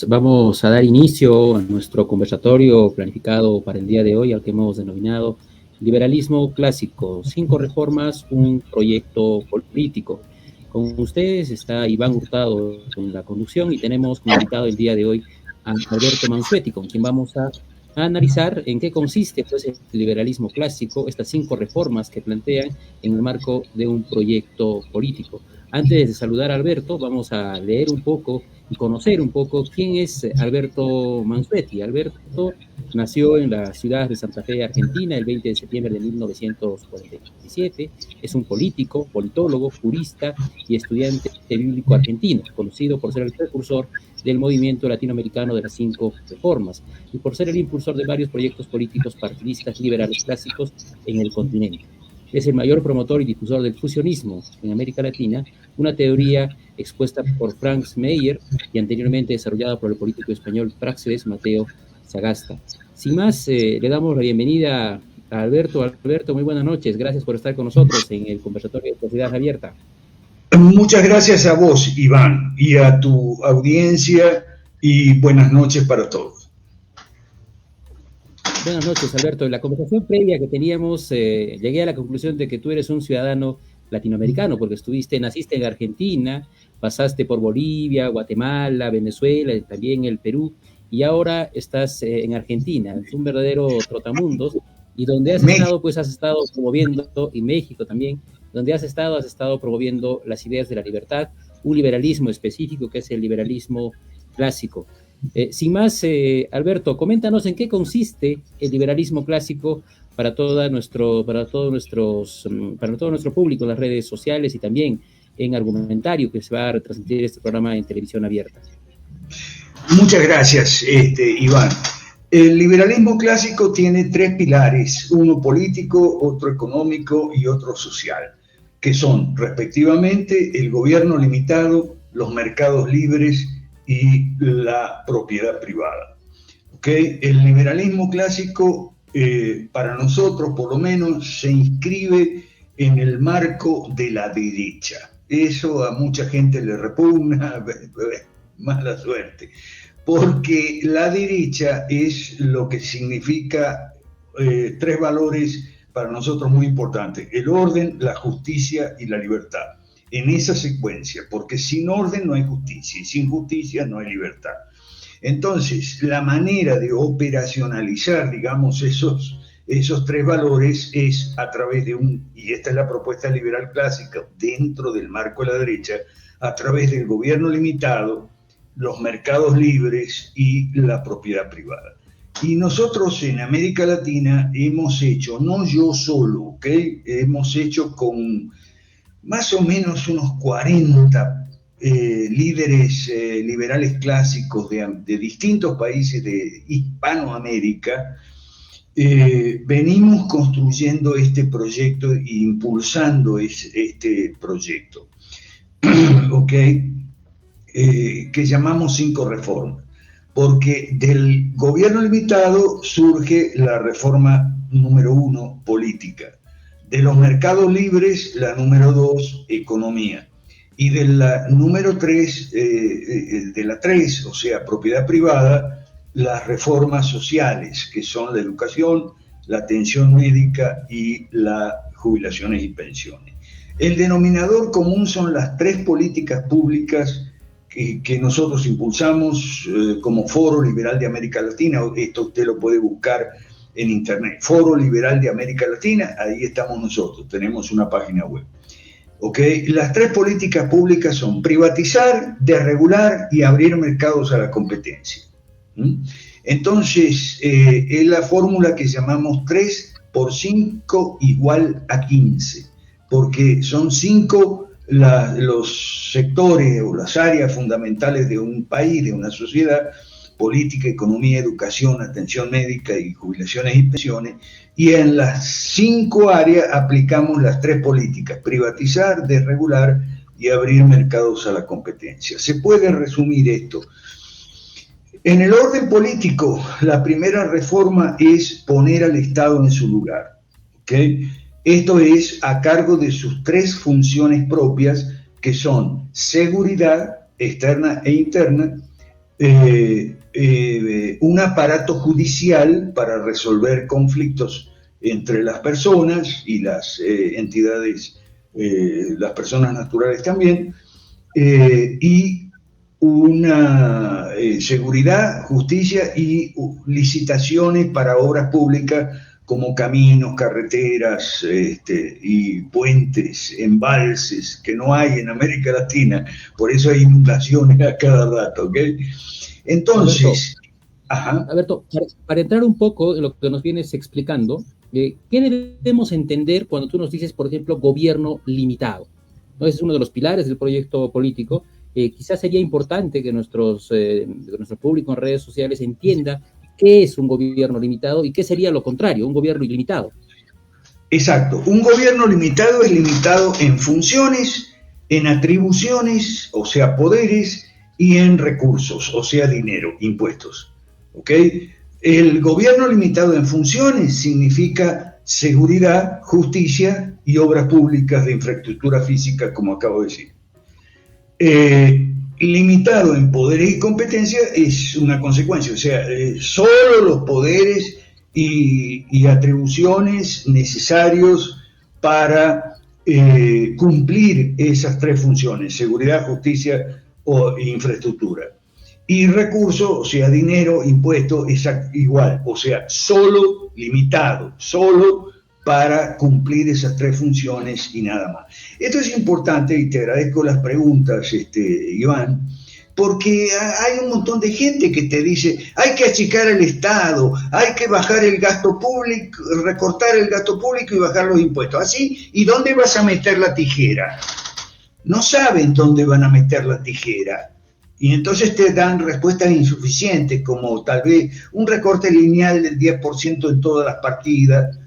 vamos a dar inicio a nuestro conversatorio planificado para el día de hoy, al que hemos denominado Liberalismo Clásico, 5 reformas, un proyecto político. Con ustedes está Iván Hurtado en la conducción y tenemos como invitado el día de hoy a Alberto Mansuetti, con quien vamos a analizar en qué consiste pues, el liberalismo clásico, estas 5 reformas que plantean en el marco de un proyecto político. Antes de saludar a Alberto, vamos a leer un poco y conocer un poco quién es Alberto Mansuetti. Alberto nació en la ciudad de Santa Fe, Argentina, el 20 de septiembre de 1947. Es un político, politólogo, jurista y estudiante bíblico argentino, conocido por ser el precursor del movimiento latinoamericano de las 5 reformas y por ser el impulsor de varios proyectos políticos partidistas liberales clásicos en el continente. Es el mayor promotor y difusor del fusionismo en América Latina, una teoría expuesta por Franz Meyer y anteriormente desarrollada por el político español Práxedes Mateo Sagasta. Sin más, le damos la bienvenida a Alberto. Alberto, muy buenas noches. Gracias por estar con nosotros en el conversatorio de Sociedad Abierta. Muchas gracias a vos, Iván, y a tu audiencia, y buenas noches para todos. Buenas noches, Alberto. En la conversación previa que teníamos, llegué a la conclusión de que tú eres un ciudadano latinoamericano, porque naciste en Argentina, pasaste por Bolivia, Guatemala, Venezuela, también el Perú, y ahora estás en Argentina. Es un verdadero trotamundos, y donde has estado, pues has estado promoviendo, y México también, donde has estado promoviendo las ideas de la libertad, un liberalismo específico que es el liberalismo clásico. Sin más, Alberto, coméntanos en qué consiste el liberalismo clásico para todo nuestro público en las redes sociales y también en Argumentario, que se va a retransmitir este programa en televisión abierta. Muchas gracias, Iván. El liberalismo clásico tiene 3 pilares, uno político, otro económico y otro social, que son respectivamente el gobierno limitado, los mercados libres y la propiedad privada. ¿Okay? El liberalismo clásico, para nosotros por lo menos, se inscribe en el marco de la derecha. Eso a mucha gente le repugna, mala suerte, porque la derecha es lo que significa 3 valores para nosotros muy importantes: el orden, la justicia y la libertad. En esa secuencia, porque sin orden no hay justicia y sin justicia no hay libertad. Entonces, la manera de operacionalizar, digamos, esos 3 valores es a través de y esta es la propuesta liberal clásica dentro del marco de la derecha, a través del gobierno limitado, los mercados libres y la propiedad privada. Y nosotros en América Latina hemos hecho, no yo solo, ¿ok? Hemos hecho con más o menos unos 40 líderes liberales clásicos de distintos países de Hispanoamérica, venimos construyendo este proyecto e impulsando este proyecto, ¿ok? Que llamamos 5 reformas, porque del gobierno limitado surge la reforma número 1, política. De los mercados libres, la número 2, economía. Y de la número 3, o sea, propiedad privada, las reformas sociales, que son la educación, la atención médica y las jubilaciones y pensiones. El denominador común son las 3 políticas públicas que nosotros impulsamos como Foro Liberal de América Latina. Esto usted lo puede buscar en internet, Foro Liberal de América Latina, ahí estamos nosotros, tenemos una página web. ¿Okay? Las 3 políticas públicas son privatizar, desregular y abrir mercados a la competencia. Entonces, es la fórmula que llamamos 3 por 5 igual a 15, porque son 5 los sectores o las áreas fundamentales de un país, de una sociedad: política, economía, educación, atención médica y jubilaciones y pensiones, y en las 5 áreas aplicamos las 3 políticas: privatizar, desregular y abrir mercados a la competencia. Se puede resumir esto. En el orden político, la primera reforma es poner al Estado en su lugar, ¿okay? Esto es a cargo de sus 3 funciones propias, que son seguridad externa e interna, un aparato judicial para resolver conflictos entre las personas y las entidades, las personas naturales también, y una seguridad, justicia y licitaciones para obras públicas como caminos, carreteras, y puentes, embalses, que no hay en América Latina, por eso hay inundaciones a cada rato, ¿ok? Entonces, Alberto, para entrar un poco en lo que nos vienes explicando, ¿qué debemos entender cuando tú nos dices, por ejemplo, gobierno limitado? ¿No? Ese es uno de los pilares del proyecto político. Quizás sería importante que nuestro público en redes sociales entienda qué es un gobierno limitado y qué sería lo contrario, un gobierno ilimitado. Exacto, un gobierno limitado es limitado en funciones, en atribuciones, o sea, poderes, y en recursos, o sea, dinero, impuestos. ¿Ok? El gobierno limitado en funciones significa seguridad, justicia y obras públicas de infraestructura física, como acabo de decir. Limitado en poderes y competencia es una consecuencia, o sea, solo los poderes y atribuciones necesarios para cumplir esas tres funciones: seguridad, justicia o infraestructura. Y recursos, o sea, dinero, impuesto, es igual, o sea, solo limitado, solo para cumplir esas tres funciones y nada más. Esto es importante y te agradezco las preguntas, Iván, porque hay un montón de gente que te dice, hay que achicar el Estado, hay que bajar el gasto público, recortar el gasto público y bajar los impuestos. Así, ¿y dónde vas a meter la tijera? No saben dónde van a meter la tijera. Y entonces te dan respuestas insuficientes, como tal vez un recorte lineal del 10% en todas las partidas.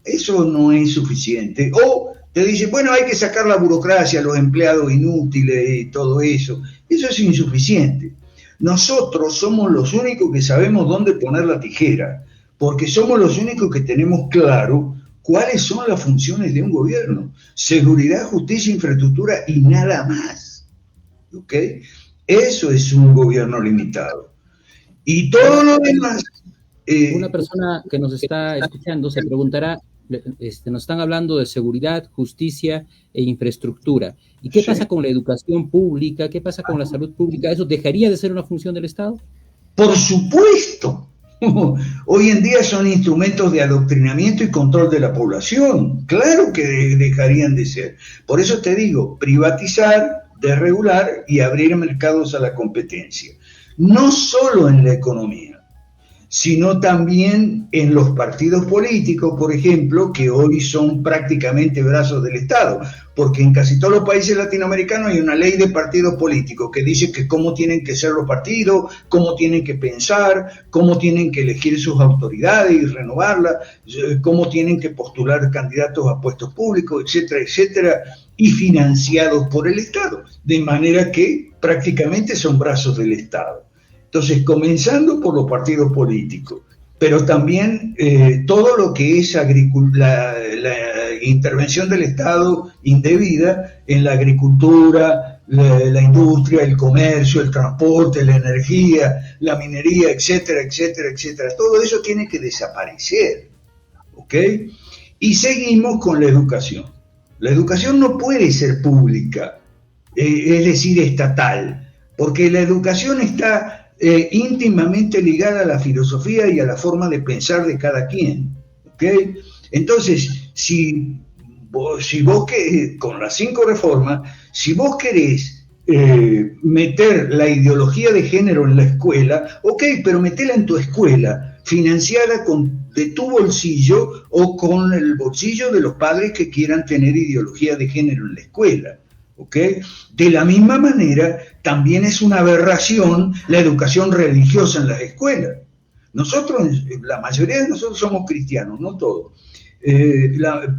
Eso no es suficiente. O te dicen, bueno, hay que sacar la burocracia, los empleados inútiles y todo eso. Eso es insuficiente. Nosotros somos los únicos que sabemos dónde poner la tijera, porque somos los únicos que tenemos claro cuáles son las funciones de un gobierno: seguridad, justicia, infraestructura y nada más. ¿Ok? Eso es un gobierno limitado. Y todo lo demás... Una persona que nos está escuchando se preguntará, nos están hablando de seguridad, justicia e infraestructura. ¿Y qué pasa con la educación pública? ¿Qué pasa con la salud pública? ¿Eso dejaría de ser una función del Estado? Por supuesto. Hoy en día son instrumentos de adoctrinamiento y control de la población. Claro que dejarían de ser. Por eso te digo, privatizar, desregular y abrir mercados a la competencia. No solo en la economía, sino también en los partidos políticos, por ejemplo, que hoy son prácticamente brazos del Estado, porque en casi todos los países latinoamericanos hay una ley de partidos políticos que dice que cómo tienen que ser los partidos, cómo tienen que pensar, cómo tienen que elegir sus autoridades y renovarlas, cómo tienen que postular candidatos a puestos públicos, etcétera, etcétera, y financiados por el Estado, de manera que prácticamente son brazos del Estado. Entonces, comenzando por los partidos políticos, pero también todo lo que es la intervención del Estado indebida en la agricultura, la industria, el comercio, el transporte, la energía, la minería, etcétera, etcétera, etcétera. Todo eso tiene que desaparecer, ¿ok? Y seguimos con la educación. La educación no puede ser pública, es decir, estatal, porque la educación está íntimamente ligada a la filosofía y a la forma de pensar de cada quien, ¿ok? Entonces, si vos con las 5 reformas, si vos querés meter la ideología de género en la escuela, ok, pero metela en tu escuela, financiada de tu bolsillo o con el bolsillo de los padres que quieran tener ideología de género en la escuela. ¿Okay? De la misma manera, también es una aberración la educación religiosa en las escuelas. Nosotros, la mayoría de nosotros somos cristianos, no todos,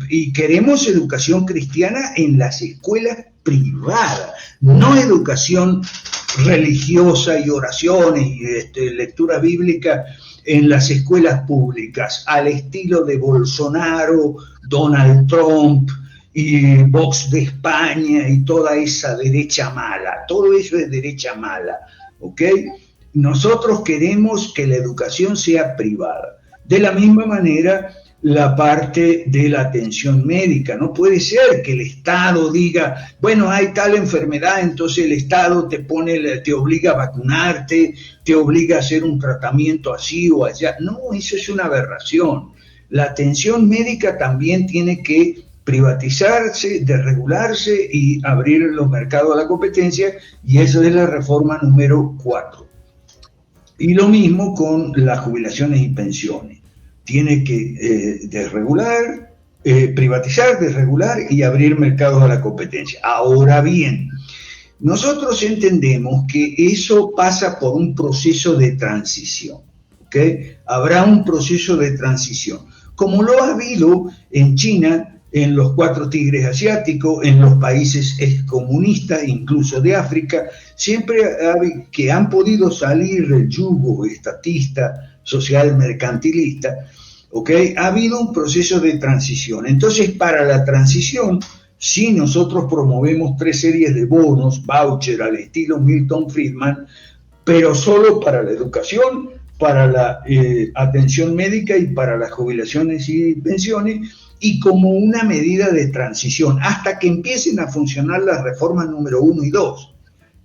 y queremos educación cristiana en las escuelas privadas, no educación religiosa y oraciones y lectura bíblica en las escuelas públicas, al estilo de Bolsonaro, Donald Trump y Vox de España y toda esa derecha mala. Todo eso es derecha mala, ¿ok? nosotros queremos que la educación sea privada. De la misma manera, la parte de la atención médica. No puede ser que el Estado diga, bueno, hay tal enfermedad, entonces el Estado te obliga a vacunarte, te obliga a hacer un tratamiento así o allá. No, eso es una aberración. La atención médica también tiene que privatizarse, desregularse y abrir los mercados a la competencia, y eso es la reforma número 4. Y lo mismo con las jubilaciones y pensiones. Tiene que desregular, privatizar, desregular y abrir mercados a la competencia. Ahora bien, nosotros entendemos que eso pasa por un proceso de transición, ¿ok? Habrá un proceso de transición, como lo ha habido en China, en los 4 tigres asiáticos, en los países excomunistas, incluso de África, siempre que han podido salir del yugo estatista, social, mercantilista, ¿okay? Ha habido un proceso de transición. Entonces, para la transición, sí nosotros promovemos 3 series de bonos, voucher al estilo Milton Friedman, pero solo para la educación, para la atención médica y para las jubilaciones y pensiones, y como una medida de transición, hasta que empiecen a funcionar las reformas número 1 y 2,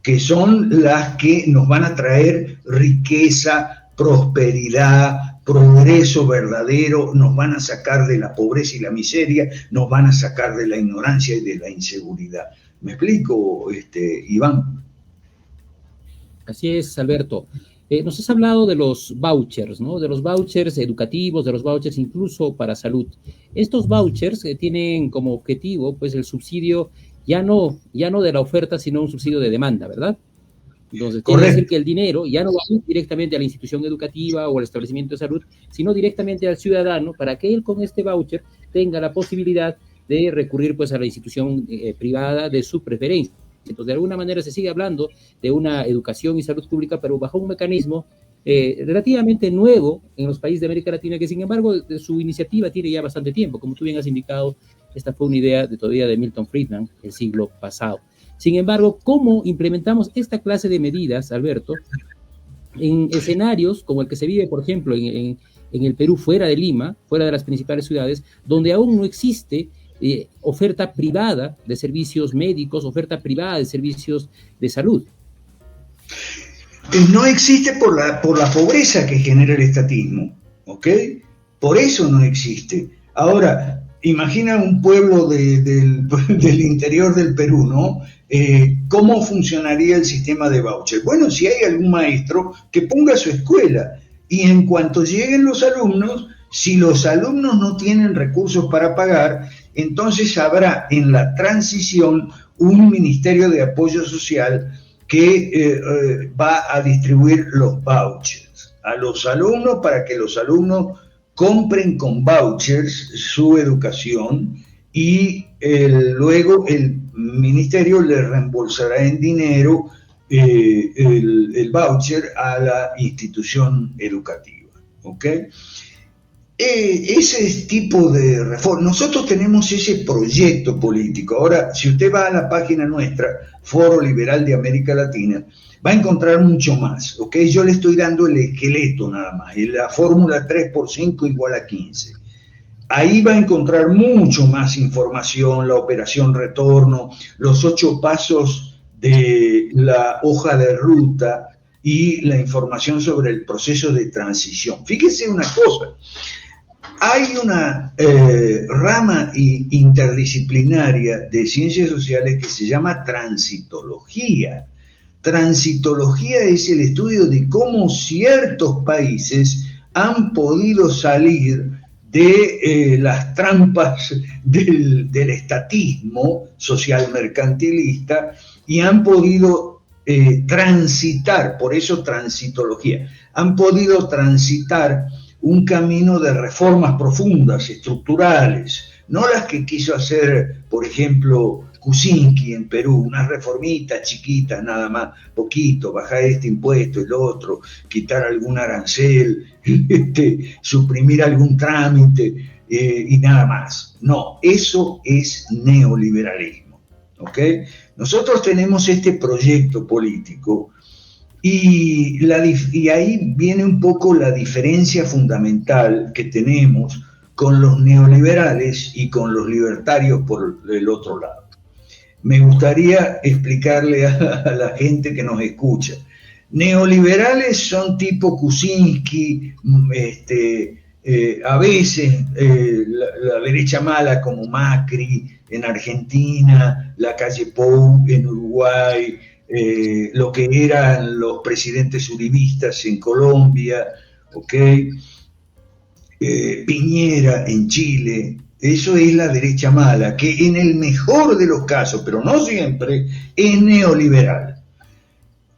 que son las que nos van a traer riqueza, prosperidad, progreso verdadero, nos van a sacar de la pobreza y la miseria, nos van a sacar de la ignorancia y de la inseguridad. ¿Me explico, Iván? Así es, Alberto. Nos has hablado de los vouchers, ¿no? De los vouchers educativos, de los vouchers incluso para salud. Estos vouchers tienen como objetivo, pues, el subsidio ya no de la oferta, sino un subsidio de demanda, ¿verdad? Entonces, quiere decir que el dinero ya no va a ir directamente a la institución educativa o al establecimiento de salud, sino directamente al ciudadano, para que él con este voucher tenga la posibilidad de recurrir, pues, a la institución privada de su preferencia. Entonces, de alguna manera se sigue hablando de una educación y salud pública, pero bajo un mecanismo relativamente nuevo en los países de América Latina, que sin embargo su iniciativa tiene ya bastante tiempo. Como tú bien has indicado, esta fue una idea todavía de Milton Friedman el siglo pasado. Sin embargo, ¿cómo implementamos esta clase de medidas, Alberto, en escenarios como el que se vive, por ejemplo, en el Perú, fuera de Lima, fuera de las principales ciudades, donde aún no existe oferta privada de servicios médicos, oferta privada de servicios de salud? No existe por la pobreza que genera el estatismo, ¿ok? Por eso no existe. Ahora, imagina un pueblo del interior del Perú, ¿no? ¿Cómo funcionaría el sistema de voucher? Bueno, si hay algún maestro que ponga su escuela, y en cuanto lleguen los alumnos, si los alumnos no tienen recursos para pagar, entonces habrá en la transición un Ministerio de Apoyo Social que va a distribuir los vouchers a los alumnos para que los alumnos compren con vouchers su educación, y luego el ministerio le reembolsará en dinero el voucher a la institución educativa, ¿ok? Ese tipo de reforma, nosotros tenemos ese proyecto político. Ahora, si usted va a la página nuestra, Foro Liberal de América Latina, va a encontrar mucho más, ¿ok? Yo le estoy dando el esqueleto nada más, y la fórmula 3×5 igual a 15. Ahí va a encontrar mucho más información, la operación retorno, los 8 pasos de la hoja de ruta y la información sobre el proceso de transición. Fíjese una cosa. Hay una rama interdisciplinaria de ciencias sociales que se llama transitología. Transitología es el estudio de cómo ciertos países han podido salir de las trampas del estatismo social mercantilista y han podido transitar, por eso transitología, han podido transitar un camino de reformas profundas, estructurales, no las que quiso hacer, por ejemplo, Kuczynski en Perú, unas reformitas chiquitas nada más, poquito, bajar este impuesto, el otro, quitar algún arancel, suprimir algún trámite y nada más. No, eso es neoliberalismo, ¿ok? Nosotros tenemos este proyecto político Y ahí viene un poco la diferencia fundamental que tenemos con los neoliberales y con los libertarios por el otro lado. Me gustaría explicarle a la gente que nos escucha. Neoliberales son tipo Kuczynski, a veces la derecha mala como Macri en Argentina, la calle Pou en Uruguay, lo que eran los presidentes uribistas en Colombia, ¿okay? Piñera en Chile. Eso es la derecha mala, que en el mejor de los casos, pero no siempre, es neoliberal.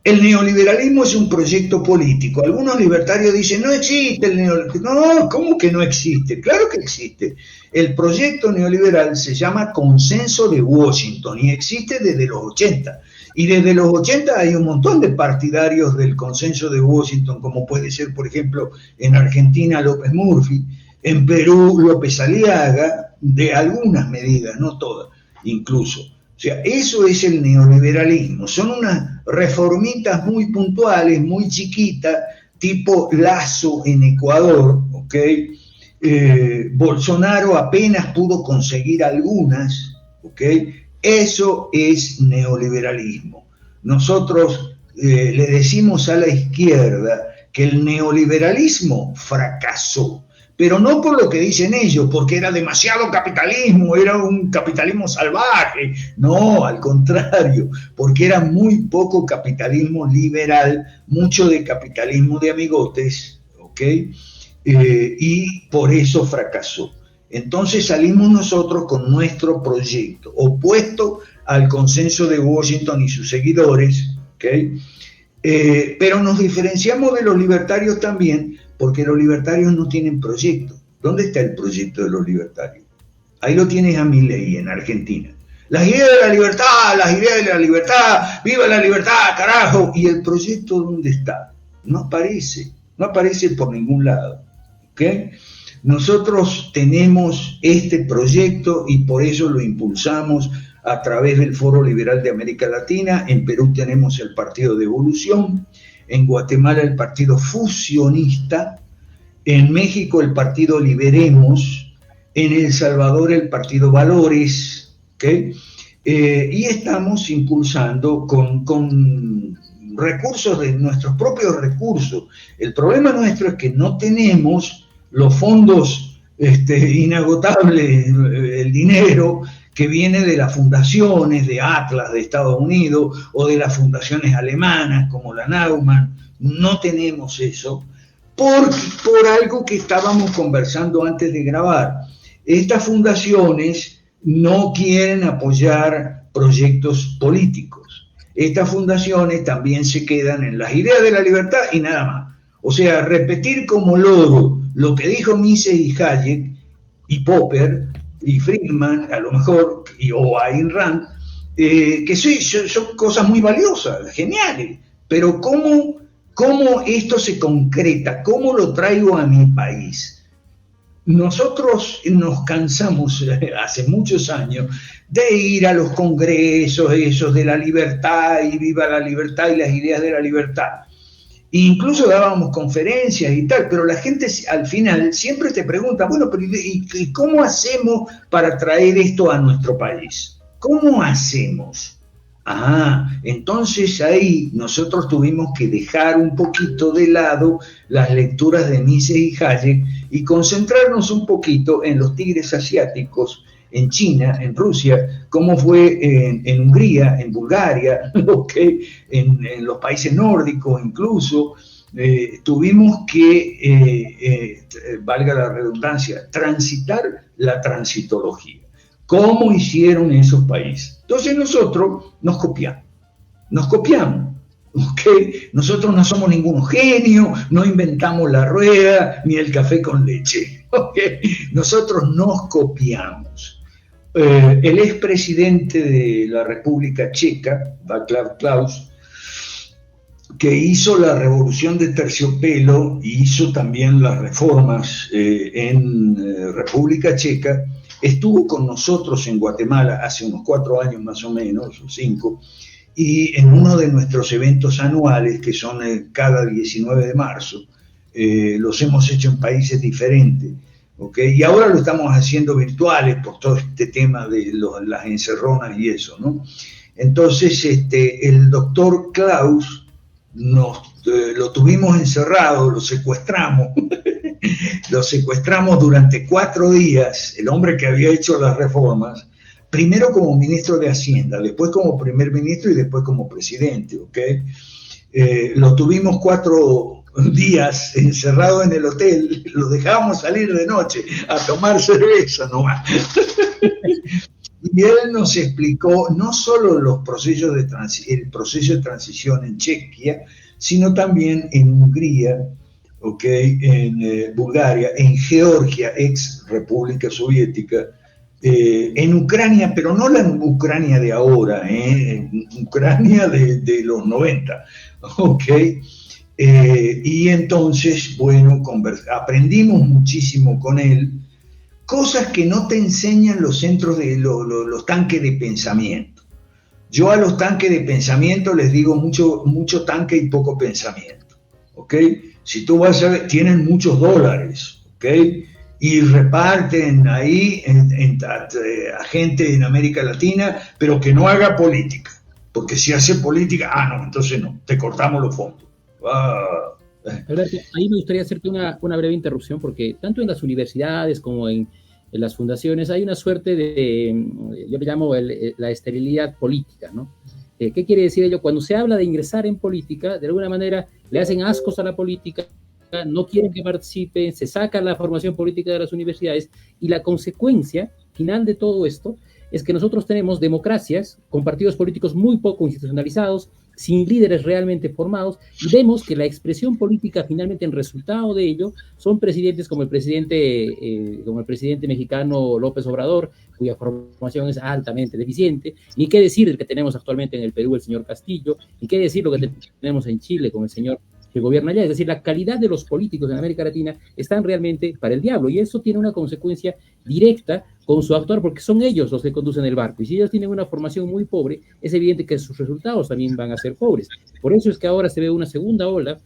El neoliberalismo es un proyecto político. Algunos libertarios dicen, no existe el neoliberalismo. No, ¿cómo que no existe? Claro que existe. El proyecto neoliberal se llama Consenso de Washington y existe desde los 80. Y desde los 80 hay un montón de partidarios del Consenso de Washington, como puede ser, por ejemplo, en Argentina López Murphy, en Perú López Aliaga, de algunas medidas, no todas, incluso. O sea, eso es el neoliberalismo. Son unas reformitas muy puntuales, muy chiquitas, tipo Lazo en Ecuador, ¿ok? Bolsonaro apenas pudo conseguir algunas, ¿ok? Eso es neoliberalismo. Nosotros le decimos a la izquierda que el neoliberalismo fracasó, pero no por lo que dicen ellos, porque era demasiado capitalismo, era un capitalismo salvaje. No, al contrario, porque era muy poco capitalismo liberal, mucho de capitalismo de amigotes, ¿ok? Y por eso fracasó. Entonces salimos nosotros con nuestro proyecto, opuesto al Consenso de Washington y sus seguidores, ¿okay? Pero nos diferenciamos de los libertarios también, porque los libertarios no tienen proyecto. ¿Dónde está el proyecto de los libertarios? Ahí lo tienes a Milei en Argentina. Las ideas de la libertad, las ideas de la libertad, viva la libertad, carajo. ¿Y el proyecto dónde está? No aparece por ningún lado, ¿ok? Nosotros tenemos este proyecto y por eso lo impulsamos a través del Foro Liberal de América Latina. En Perú tenemos el Partido de Evolución, en Guatemala el Partido Fusionista, en México el Partido Liberemos, en El Salvador el Partido Valores, ¿okay? Y estamos impulsando con recursos de nuestros propios recursos. El problema nuestro es que no tenemos los fondos inagotables, el dinero que viene de las fundaciones de Atlas de Estados Unidos o de las fundaciones alemanas como la Naumann. No tenemos eso por algo que estábamos conversando antes de grabar. Estas fundaciones no quieren apoyar proyectos políticos. Estas fundaciones también se quedan en las ideas de la libertad y nada más. O sea, repetir como loro lo que dijo Mises y Hayek y Popper y Friedman, a lo mejor, o Ayn Rand, que sí, son cosas muy valiosas, geniales, pero ¿cómo esto se concreta? ¿Cómo lo traigo a mi país? Nosotros nos cansamos hace muchos años de ir a los congresos esos de la libertad y viva la libertad y las ideas de la libertad. Incluso dábamos conferencias y tal, pero la gente al final siempre te pregunta, bueno, pero ¿y cómo hacemos para traer esto a nuestro país? ¿Cómo hacemos? Entonces ahí nosotros tuvimos que dejar un poquito de lado las lecturas de Mises y Hayek y concentrarnos un poquito en los tigres asiáticos, en China, en Rusia, como fue en Hungría, en Bulgaria, ¿okay? en los países nórdicos incluso. Tuvimos que, valga la redundancia, transitar la transitología. ¿Cómo hicieron esos países? Entonces nosotros nos copiamos. ¿Okay? Nosotros no somos ningunos genios, no inventamos la rueda ni el café con leche. ¿Okay? Nosotros nos copiamos. El expresidente de la República Checa, Václav Klaus, que hizo la revolución de terciopelo y hizo también las reformas en República Checa, estuvo con nosotros en Guatemala hace unos 4 años más o menos, o 5, y en uno de nuestros eventos anuales, que son cada 19 de marzo, los hemos hecho en países diferentes, ¿okay? Y ahora lo estamos haciendo virtuales por todo este tema de las encerronas y eso, ¿no? Entonces, el doctor Klaus lo tuvimos encerrado, lo secuestramos, lo secuestramos durante 4 días, el hombre que había hecho las reformas, primero como ministro de Hacienda, después como primer ministro y después como presidente, ¿ok? Lo tuvimos 4 días encerrado en el hotel, lo dejábamos salir de noche a tomar cerveza nomás. Y él nos explicó no solo los procesos el proceso de transición en Chequia, sino también en Hungría, ¿okay? En Bulgaria, en Georgia, ex República Soviética, en Ucrania, pero no la Ucrania de ahora, en Ucrania de los 90, ¿ok? Y entonces, bueno, aprendimos muchísimo con él, cosas que no te enseñan los centros de los tanques de pensamiento. Yo a los tanques de pensamiento les digo mucho tanque y poco pensamiento, ¿ok? Si tú vas a ver, tienen muchos dólares, ¿ok? Y reparten ahí a gente en América Latina, pero que no haga política, porque si hace política, no, entonces no, te cortamos los fondos. Alberto, ahí me gustaría hacerte una breve interrupción, porque tanto en las universidades como en las fundaciones hay una suerte de, yo le llamo la esterilidad política, ¿no? ¿Qué quiere decir ello? Cuando se habla de ingresar en política, de alguna manera le hacen ascos a la política, no quieren que participen, se saca la formación política de las universidades, y la consecuencia final de todo esto es que nosotros tenemos democracias con partidos políticos muy poco institucionalizados, sin líderes realmente formados, y vemos que la expresión política finalmente en resultado de ello son presidentes como el presidente mexicano López Obrador, cuya formación es altamente deficiente, ni qué decir del que tenemos actualmente en el Perú, el señor Castillo, ni qué decir lo que tenemos en Chile con el señor que gobierna allá. Es decir, la calidad de los políticos en América Latina están realmente para el diablo, y eso tiene una consecuencia directa con su actuar, porque son ellos los que conducen el barco, y si ellos tienen una formación muy pobre, es evidente que sus resultados también van a ser pobres. Por eso es que ahora se ve una segunda ola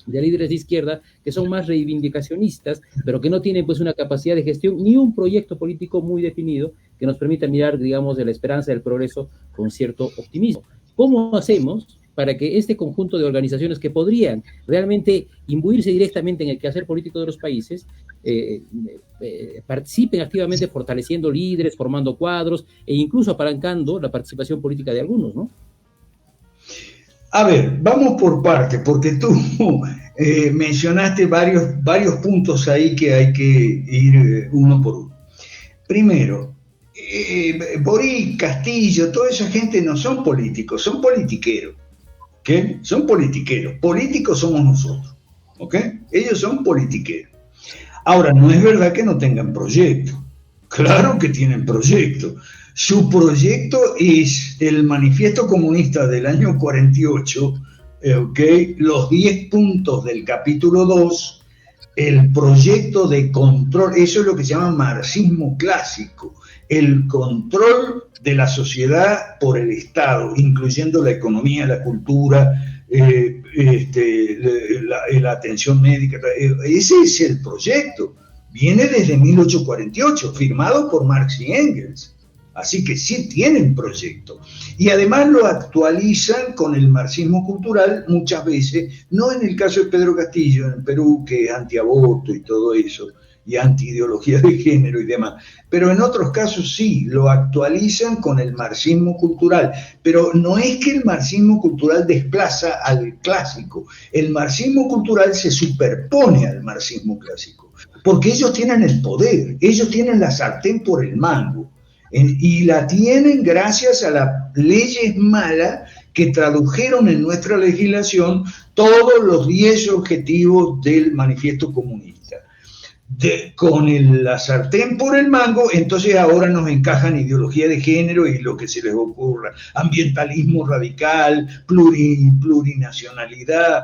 de líderes de izquierda que son más reivindicacionistas, pero que no tienen pues una capacidad de gestión ni un proyecto político muy definido que nos permita mirar, digamos, de la esperanza del progreso con cierto optimismo. ¿Cómo hacemos para que este conjunto de organizaciones que podrían realmente imbuirse directamente en el quehacer político de los países participen activamente fortaleciendo líderes, formando cuadros e incluso apalancando la participación política de algunos, ¿no? A ver, vamos por parte, porque tú mencionaste varios puntos ahí que hay que ir uno por uno. Primero, Boric, Castillo, toda esa gente no son políticos, son politiqueros. ¿Okay? Son politiqueros, políticos somos nosotros, ¿ok? Ellos son politiqueros. Ahora, no es verdad que no tengan proyecto, claro que tienen proyecto. Su proyecto es el Manifiesto Comunista del año 48, ¿ok? Los 10 puntos del capítulo 2, el proyecto de control, eso es lo que se llama marxismo clásico, el control de la sociedad por el Estado, incluyendo la economía, la cultura, la atención médica. Ese es el proyecto. Viene desde 1848, firmado por Marx y Engels. Así que sí tienen proyecto. Y además lo actualizan con el marxismo cultural muchas veces, no en el caso de Pedro Castillo, en Perú, que es antiaborto y todo eso, y anti-ideología de género y demás. Pero en otros casos sí, lo actualizan con el marxismo cultural. Pero no es que el marxismo cultural desplaza al clásico. El marxismo cultural se superpone al marxismo clásico. Porque ellos tienen el poder, ellos tienen la sartén por el mango. Y la tienen gracias a las leyes malas que tradujeron en nuestra legislación todos los 10 objetivos del Manifiesto Comunista. Con la sartén por el mango, entonces ahora nos encajan ideología de género y lo que se les ocurra, ambientalismo radical, plurinacionalidad,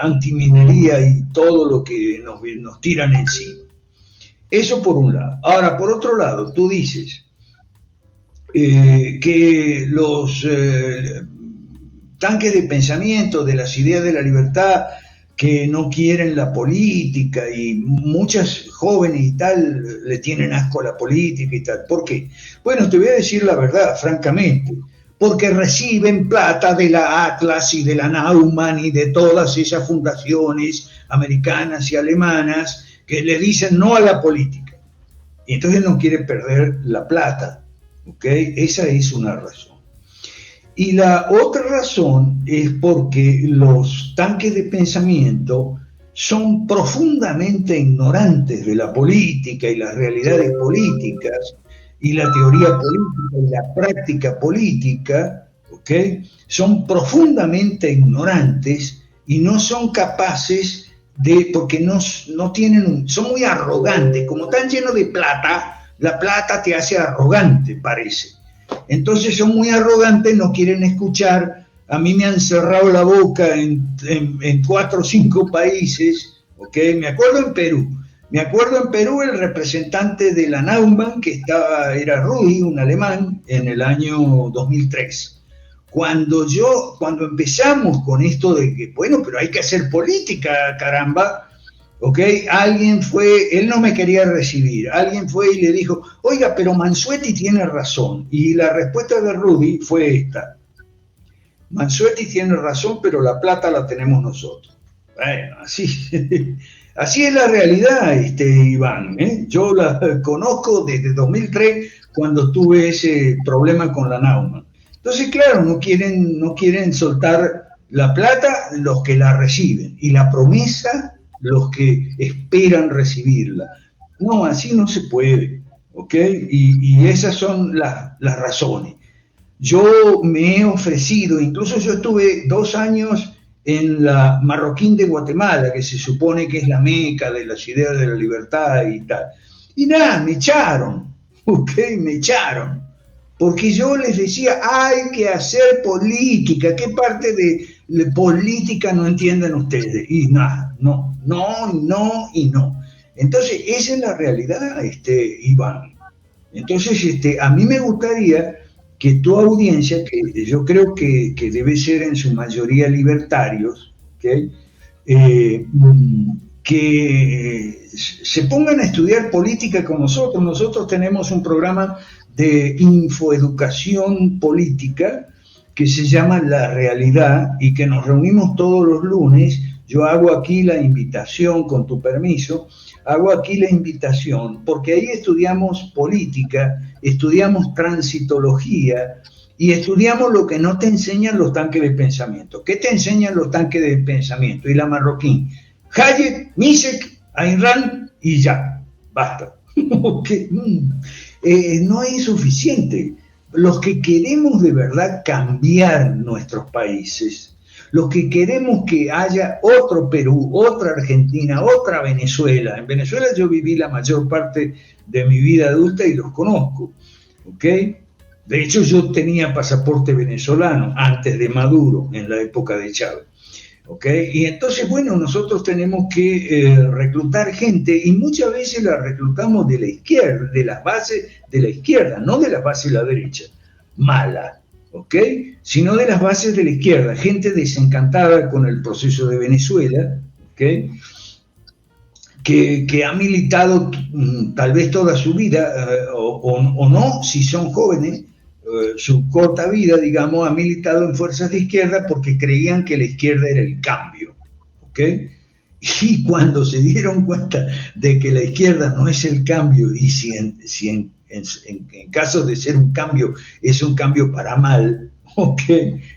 antiminería y todo lo que nos tiran encima. Eso por un lado. Ahora, por otro lado, tú dices, que los tanques de pensamiento de las ideas de la libertad que no quieren la política, y muchas jóvenes y tal le tienen asco a la política y tal. ¿Por qué? Bueno, te voy a decir la verdad, francamente, porque reciben plata de la Atlas y de la Naumann y de todas esas fundaciones americanas y alemanas que le dicen no a la política. Y entonces no quieren perder la plata, ¿ok? Esa es una razón. Y la otra razón es porque los tanques de pensamiento son profundamente ignorantes de la política y las realidades políticas y la teoría política y la práctica política, ¿ok? Son profundamente ignorantes y no son capaces de, porque no tienen, son muy arrogantes, como están llenos de plata, la plata te hace arrogante, parece. Entonces son muy arrogantes, no quieren escuchar. A mí me han cerrado la boca en 4 o 5 países, ¿ok? Me acuerdo en Perú el representante de la Naumann, que era Rudi, un alemán, en el año 2003. Cuando empezamos con esto de que, bueno, pero hay que hacer política, caramba, ¿ok? Él no me quería recibir, alguien fue y le dijo, oiga, pero Mansuetti tiene razón. Y la respuesta de Rudi fue esta: Mansuetti tiene razón, pero la plata la tenemos nosotros. Bueno, así es la realidad, Iván, ¿eh? Yo la conozco desde 2003, cuando tuve ese problema con la Naumann. Entonces, claro, no quieren soltar la plata los que la reciben, y la promesa los que esperan recibirla. No, así no se puede, ¿ok? Y esas son las razones. Yo me he ofrecido, incluso yo estuve 2 años en la Marroquín de Guatemala, que se supone que es la meca de las ideas de la libertad y tal. Y nada, me echaron, ¿ok? Me echaron. Porque yo les decía, hay que hacer política. ¿Qué parte de política no entienden ustedes? Y nada, no. Entonces, esa es la realidad, Iván. Entonces, a mí me gustaría que tu audiencia, que yo creo que debe ser en su mayoría libertarios, ¿okay? Que se pongan a estudiar política con nosotros. Nosotros tenemos un programa de infoeducación política que se llama La Realidad y que nos reunimos todos los lunes. Yo hago aquí la invitación, con tu permiso, porque ahí estudiamos política, estudiamos transitología y estudiamos lo que no te enseñan los tanques de pensamiento. ¿Qué te enseñan los tanques de pensamiento? Y la Marroquín: Hayek, Mises, Ayn Rand y ya, basta. No es suficiente. Los que queremos de verdad cambiar nuestros países, los que queremos que haya otro Perú, otra Argentina, otra Venezuela. En Venezuela yo viví la mayor parte de mi vida adulta y los conozco, ¿ok? De hecho, yo tenía pasaporte venezolano antes de Maduro, en la época de Chávez, ¿ok? Y entonces, bueno, nosotros tenemos que reclutar gente, y muchas veces la reclutamos de la izquierda, de las bases de la izquierda, no de las bases de la derecha, mala, ¿ok? Sino de las bases de la izquierda, gente desencantada con el proceso de Venezuela, ¿ok? Que ha militado tal vez toda su vida, o no, si son jóvenes, su corta vida, digamos, ha militado en fuerzas de izquierda porque creían que la izquierda era el cambio, ¿ok? Y cuando se dieron cuenta de que la izquierda no es el cambio, y si en caso de ser un cambio, es un cambio para mal, ¿ok?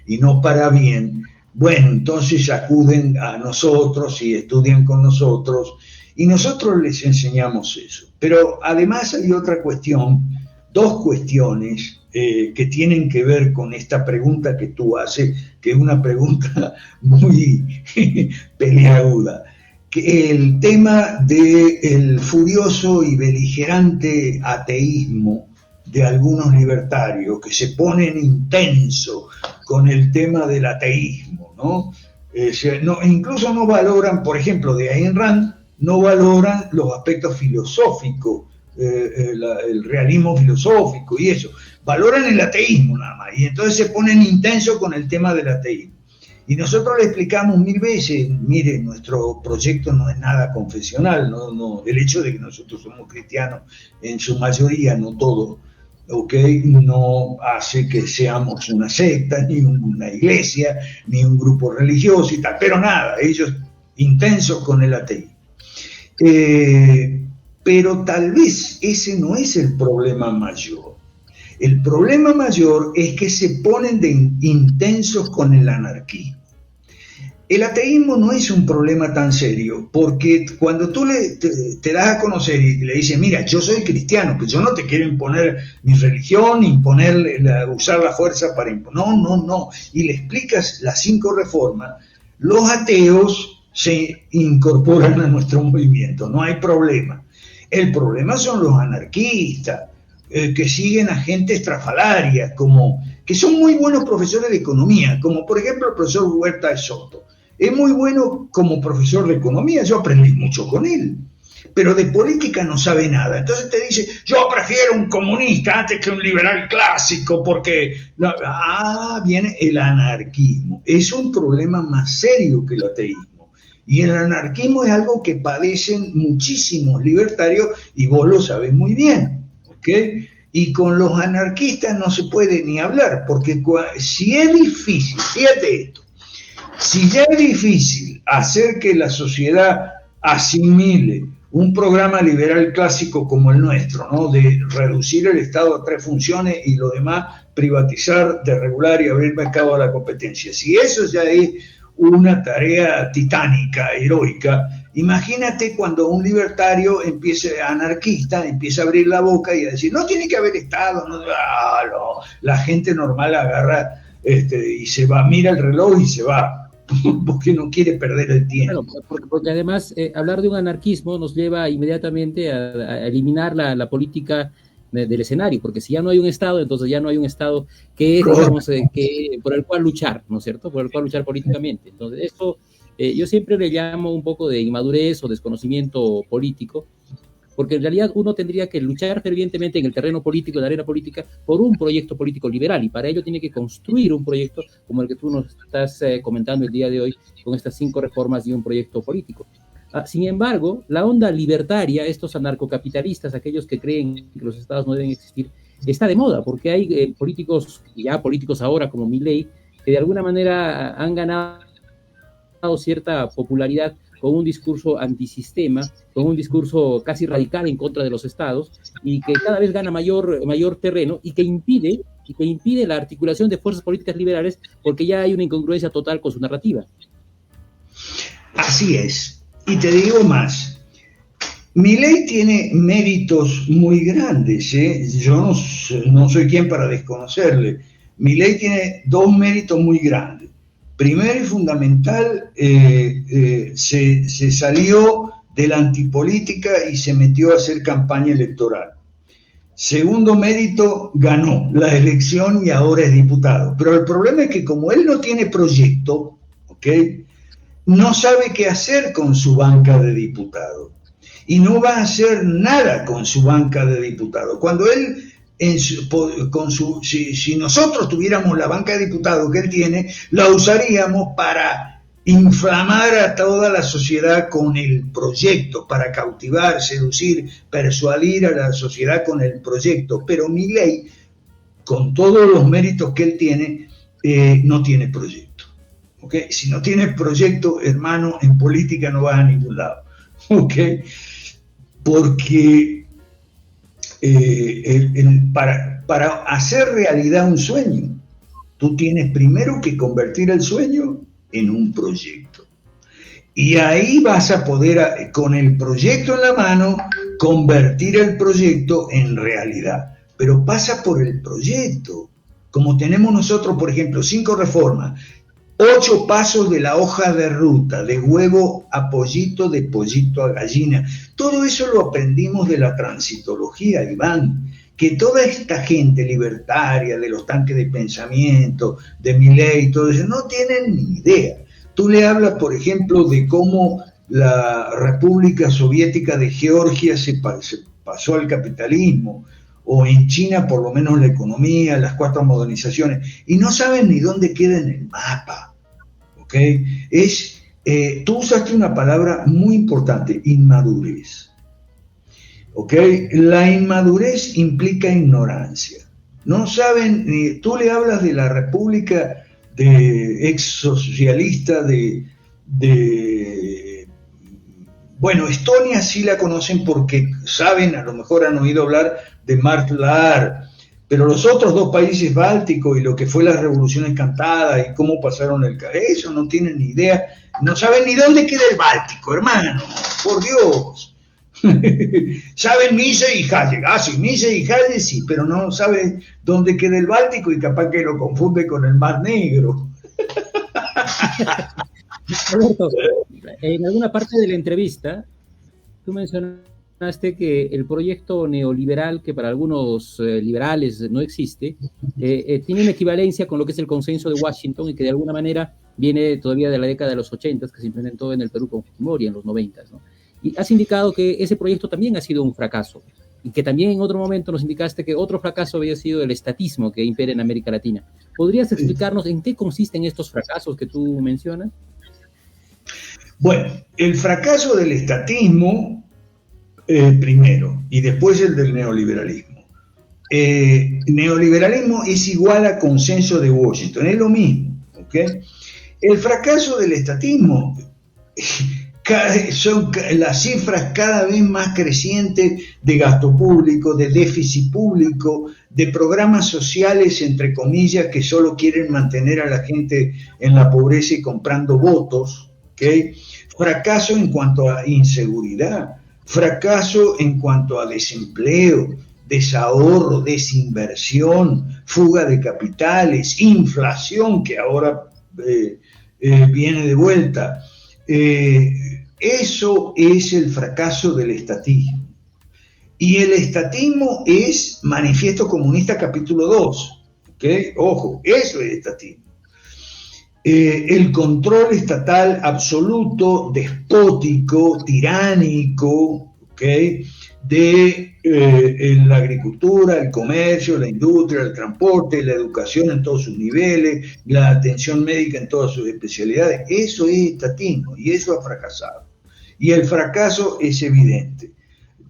Y no para bien, bueno, entonces acuden a nosotros y estudian con nosotros, y nosotros les enseñamos eso. Pero además hay otra cuestión, 2 cuestiones que tienen que ver con esta pregunta que tú haces, que es una pregunta muy peliaguda. Que el tema del furioso y beligerante ateísmo de algunos libertarios que se ponen intenso con el tema del ateísmo, ¿no? Incluso no valoran, por ejemplo, de Ayn Rand, no valoran los aspectos filosóficos el realismo filosófico y eso. Valoran el ateísmo nada más, y entonces se ponen intensos con el tema del ateísmo. Y nosotros le explicamos 1000 veces, mire, nuestro proyecto no es nada confesional, el hecho de que nosotros somos cristianos en su mayoría, no todos, no hace que seamos una secta, ni una iglesia, ni un grupo religioso y tal, pero nada, ellos intensos con el ateísmo. Pero tal vez ese no es el problema mayor. El problema mayor es que se ponen de intensos con el anarquismo. El ateísmo no es un problema tan serio, porque cuando tú te das a conocer y le dices, mira, yo soy cristiano, pues yo no te quiero imponer mi religión, usar la fuerza para imponer, no, y le explicas las 5 reformas, los ateos se incorporan a nuestro movimiento, no hay problema. El problema son los anarquistas, que siguen a gente estrafalaria, que son muy buenos profesores de economía, como por ejemplo el profesor Huerta de Soto. Es muy bueno como profesor de economía, yo aprendí mucho con él, pero de política no sabe nada. Entonces te dice, yo prefiero un comunista antes que un liberal clásico, porque viene el anarquismo. Es un problema más serio que el ateísmo. Y el anarquismo es algo que padecen muchísimos libertarios, y vos lo sabés muy bien, ¿ok? Y con los anarquistas no se puede ni hablar, porque si es difícil, fíjate esto, si ya es difícil hacer que la sociedad asimile un programa liberal clásico como el nuestro, ¿no? De reducir el Estado a 3 funciones y lo demás privatizar, desregular y abrir mercado a la competencia. Si eso ya es una tarea titánica, heroica, imagínate cuando un libertario anarquista empieza a abrir la boca y a decir, no tiene que haber Estado, no, la gente normal agarra y se va, mira el reloj y se va, porque no quiere perder el tiempo. Claro, porque además hablar de un anarquismo nos lleva inmediatamente a eliminar la política del escenario, porque si ya no hay un Estado, entonces ya no hay un Estado digamos, por el cual luchar, ¿no es cierto? Por el cual luchar políticamente. Entonces, esto yo siempre le llamo un poco de inmadurez o desconocimiento político, porque en realidad uno tendría que luchar fervientemente en el terreno político, en la arena política, por un proyecto político liberal, y para ello tiene que construir un proyecto como el que tú nos estás comentando el día de hoy, con estas 5 reformas y un proyecto político. Sin embargo, la onda libertaria, estos anarcocapitalistas, aquellos que creen que los estados no deben existir, está de moda, porque hay políticos ahora como Milei, que de alguna manera han ganado cierta popularidad con un discurso antisistema, con un discurso casi radical en contra de los estados, y que cada vez gana mayor terreno, y que impide la articulación de fuerzas políticas liberales, porque ya hay una incongruencia total con su narrativa. Así es. Y te digo más, Milei tiene méritos muy grandes, yo no soy quien para desconocerle. Milei tiene 2 méritos muy grandes. Primero y fundamental, se salió de la antipolítica y se metió a hacer campaña electoral. Segundo mérito, ganó la elección y ahora es diputado. Pero el problema es que como él no tiene proyecto, no sabe qué hacer con su banca de diputado. Y no va a hacer nada con su banca de diputado. Cuando él, si nosotros tuviéramos la banca de diputados que él tiene, la usaríamos para inflamar a toda la sociedad con el proyecto, para cautivar, seducir, persuadir a la sociedad con el proyecto. Pero Milei, con todos los méritos que él tiene, no tiene proyecto. Si no tienes proyecto, hermano, en política no vas a ningún lado. Porque para hacer realidad un sueño, tú tienes primero que convertir el sueño en un proyecto. Y ahí vas a poder, con el proyecto en la mano, convertir el proyecto en realidad. Pero pasa por el proyecto. Como tenemos nosotros, por ejemplo, 5 reformas, 8 pasos de la hoja de ruta, de huevo a pollito, de pollito a gallina. Todo eso lo aprendimos de la transitología, Iván, que toda esta gente libertaria, de los tanques de pensamiento, de Milei, todo eso, no tienen ni idea. Tú le hablas, por ejemplo, de cómo la República Soviética de Georgia se pasó al capitalismo, o en China por lo menos la economía, las 4 modernizaciones, y no saben ni dónde queda en el mapa, ¿ok? Tú usaste una palabra muy importante, inmadurez, ¿ok? La inmadurez implica ignorancia. No saben, tú le hablas de la República de ex socialista bueno, Estonia sí la conocen porque saben, a lo mejor han oído hablar de Mart Laar, pero los otros 2 países bálticos y lo que fue la Revolución Encantada y cómo pasaron eso no tienen ni idea, no saben ni dónde queda el Báltico, hermano, por Dios. Saben Mise y Halle, sí, Mise y Halle sí, pero no saben dónde queda el Báltico y capaz que lo confunde con el Mar Negro. Roberto, en alguna parte de la entrevista, tú mencionaste que el proyecto neoliberal, que para algunos liberales no existe, tiene una equivalencia con lo que es el consenso de Washington y que de alguna manera viene todavía de la década de los 80, que se implementó en el Perú con Fujimori en los 90, ¿no? Y has indicado que ese proyecto también ha sido un fracaso y que también en otro momento nos indicaste que otro fracaso había sido el estatismo que impera en América Latina. ¿Podrías explicarnos en qué consisten estos fracasos que tú mencionas? Bueno, el fracaso del estatismo, primero, y después el del neoliberalismo. Neoliberalismo es igual a consenso de Washington, es lo mismo, ¿ok? El fracaso del estatismo son las cifras cada vez más crecientes de gasto público, de déficit público, de programas sociales, entre comillas, que solo quieren mantener a la gente en la pobreza y comprando votos, ¿ok? Fracaso en cuanto a inseguridad, fracaso en cuanto a desempleo, desahorro, desinversión, fuga de capitales, inflación que ahora viene de vuelta. Eso es el fracaso del estatismo. Y el estatismo es Manifiesto Comunista capítulo 2. ¿Okay? Ojo, eso es estatismo. El control estatal absoluto, despótico, tiránico, ¿okay? De la agricultura, el comercio, la industria, el transporte, la educación en todos sus niveles, la atención médica en todas sus especialidades. Eso es estatismo y eso ha fracasado. Y el fracaso es evidente.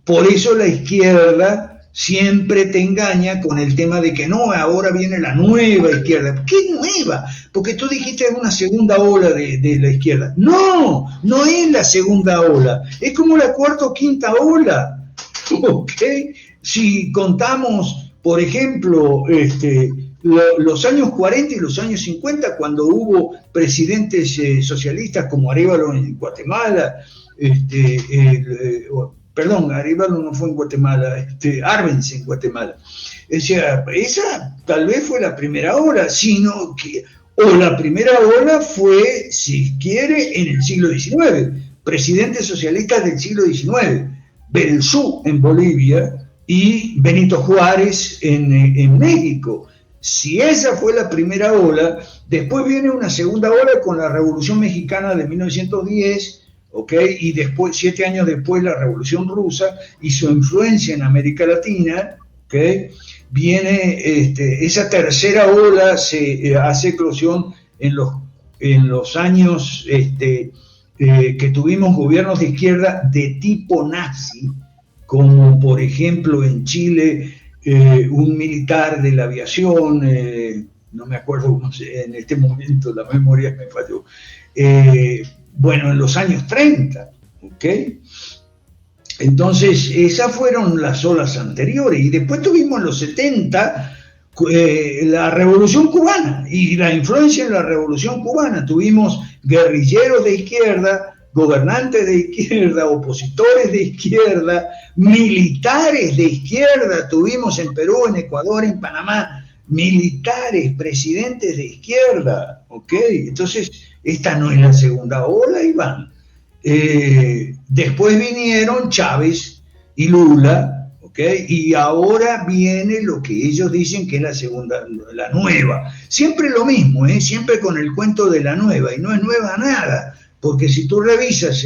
Por eso la izquierda siempre te engaña con el tema de que no, ahora viene la nueva izquierda. ¿Qué nueva? Porque tú dijiste una segunda ola de la izquierda. No, no es la segunda ola. Es como la cuarta o quinta ola. ¿Ok? Si contamos, por ejemplo, los años 40 y los años 50, cuando hubo presidentes socialistas como Arévalo en Guatemala, perdón, Arévalo no fue en Guatemala, Arbenz en Guatemala. O sea, esa tal vez fue la primera ola, sino que, o la primera ola fue, si quiere, en el siglo XIX, presidentes socialistas del siglo XIX, Belzú en Bolivia y Benito Juárez en México. Si esa fue la primera ola, después viene una segunda ola con la Revolución Mexicana de 1910, ¿okay? Y después, 7 años después, la Revolución Rusa y su influencia en América Latina, ¿okay? Viene esa tercera ola, se hace eclosión en los años que tuvimos gobiernos de izquierda de tipo nazi, como por ejemplo en Chile un militar de la aviación, no me acuerdo cómo en este momento la memoria me falló, bueno, en los años 30, ¿ok? Entonces, esas fueron las olas anteriores. Y después tuvimos en los 70 la Revolución Cubana y la influencia en la Revolución Cubana. Tuvimos guerrilleros de izquierda, gobernantes de izquierda, opositores de izquierda, militares de izquierda. Tuvimos en Perú, en Ecuador, en Panamá, militares, presidentes de izquierda. ¿Ok? Entonces, esta no es la segunda ola, Iván. Después vinieron Chávez y Lula, ¿okay? Y ahora viene lo que ellos dicen que es la segunda, la nueva. Siempre lo mismo, siempre con el cuento de la nueva, y no es nueva nada, porque si tú revisas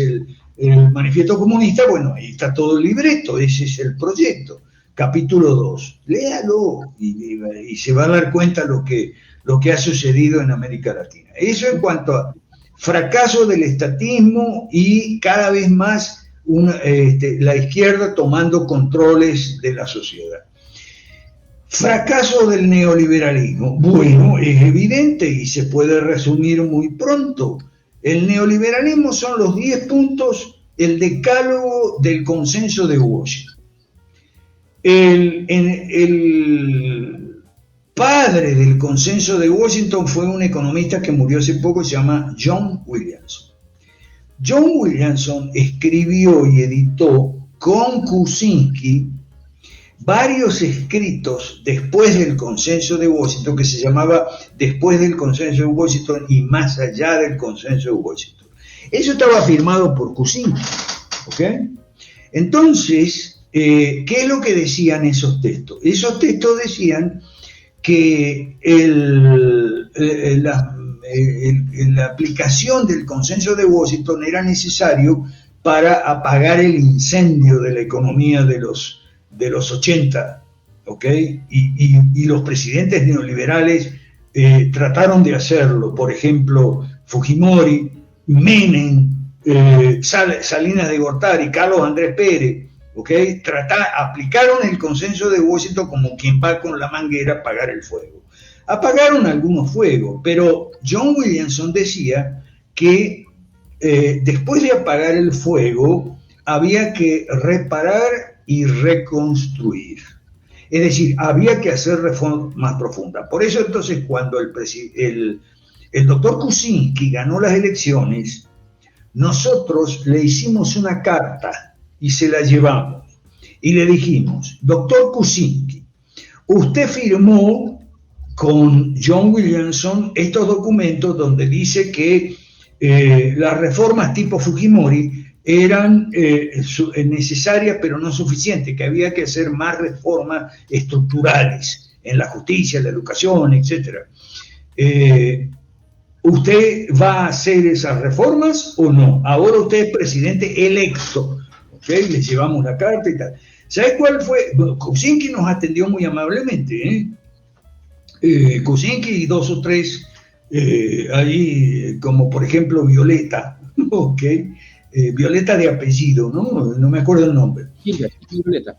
el manifiesto comunista, bueno, ahí está todo el libreto, ese es el proyecto. Capítulo 2, léalo y se va a dar cuenta lo que ha sucedido en América Latina. Eso en cuanto a fracaso del estatismo y cada vez más la izquierda tomando controles de la sociedad. Fracaso del neoliberalismo. Bueno, es evidente y se puede resumir muy pronto. El neoliberalismo son los 10 puntos, el decálogo del consenso de Washington. El padre del consenso de Washington fue un economista que murió hace poco, se llama John Williamson. John Williamson escribió y editó con Kuczynski varios escritos después del consenso de Washington, que se llamaba Después del consenso de Washington y Más allá del consenso de Washington. Eso estaba firmado por Kuczynski, ¿ok? Entonces, ¿qué es lo que decían esos textos? Esos textos decían que la aplicación del consenso de Washington era necesario para apagar el incendio de la economía de los 80, ¿ok? Y los presidentes neoliberales trataron de hacerlo. Por ejemplo, Fujimori, Menem, Salinas de Gortari, Carlos Andrés Pérez, ¿okay? Aplicaron el consenso de Washington como quien va con la manguera a apagar el fuego. Apagaron algunos fuegos, pero John Williamson decía que después de apagar el fuego había que reparar y reconstruir. Es decir, había que hacer reformas más profundas. Por eso entonces cuando el doctor Kuczynski ganó las elecciones, nosotros le hicimos una carta y se la llevamos. Y le dijimos, doctor Kuczynski, usted firmó con John Williamson estos documentos donde dice que las reformas tipo Fujimori eran necesarias pero no suficientes, que había que hacer más reformas estructurales en la justicia, en la educación, etc. ¿Usted va a hacer esas reformas o no? Ahora usted es presidente electo, ¿ok? Le llevamos la carta y tal. ¿Sabe cuál fue? Kuczynski nos atendió muy amablemente, Kuczynski y 2 o 3 ahí, como por ejemplo Violeta, ¿ok? Violeta de apellido, ¿no? No me acuerdo el nombre. Violeta.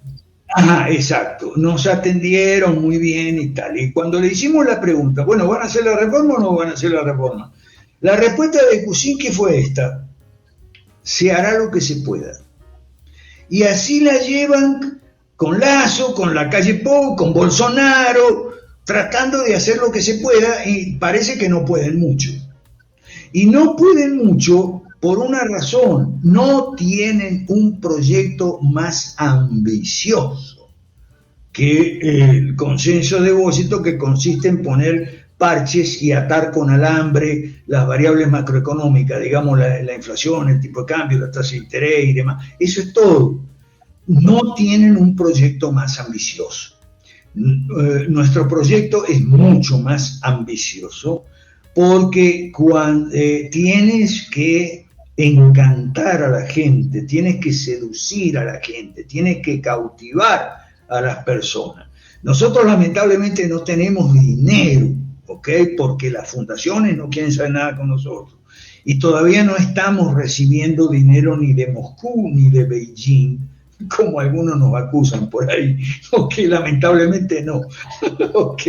Ajá, exacto. Nos atendieron muy bien y tal. Y cuando le hicimos la pregunta, bueno, ¿van a hacer la reforma o no van a hacer la reforma? La respuesta de Kuczynski fue esta: se hará lo que se pueda. Y así la llevan con Lasso, con la calle Pou, con Bolsonaro, tratando de hacer lo que se pueda, y parece que no pueden mucho. Y no pueden mucho por una razón: no tienen un proyecto más ambicioso que el consenso de Washington, que consiste en poner parches y atar con alambre las variables macroeconómicas, digamos la inflación, el tipo de cambio, la tasa de interés y demás. Eso es todo. No tienen un proyecto más ambicioso. Nuestro proyecto es mucho más ambicioso porque cuando tienes que encantar a la gente, tienes que seducir a la gente, tienes que cautivar a las personas. Nosotros lamentablemente no tenemos dinero, ¿ok? Porque las fundaciones no quieren saber nada con nosotros. Y todavía no estamos recibiendo dinero ni de Moscú ni de Beijing, como algunos nos acusan por ahí, ok, lamentablemente no, ok,